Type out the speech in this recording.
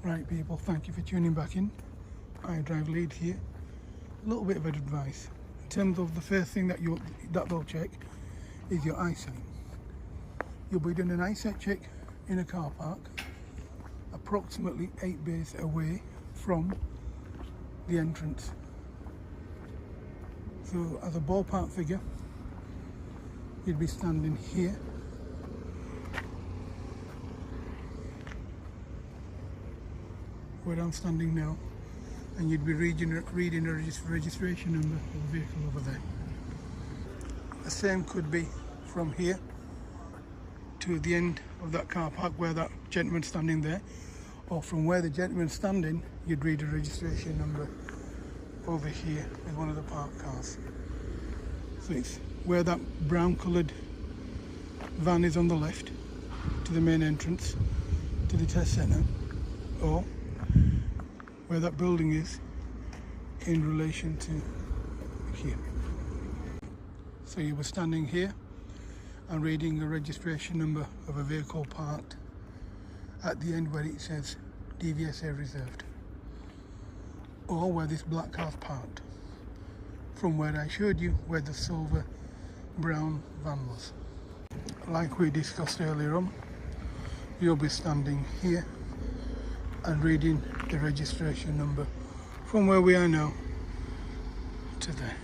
Right people, thank you for tuning back in. I drive lead here. A little bit of advice. In terms of the first thing that they'll check is your eyesight. You'll be doing an eyesight check in a car park approximately 8 bays away from the entrance. So as a ballpark figure, you'd be standing here where I'm standing now, and you'd be reading a registration number of the vehicle over there. The same could be from here to the end of that car park where that gentleman's standing there, or from where the gentleman's standing, you'd read a registration number over here with one of the parked cars. So it's where that brown coloured van is on the left to the main entrance to the test centre, or where that building is in relation to here. So you were standing here and reading a registration number of a vehicle parked at the end where it says DVSA reserved, or where this black car's parked, from where I showed you where the silver brown van was. Like we discussed earlier on, you'll be standing here and reading the registration number from where we are now to there.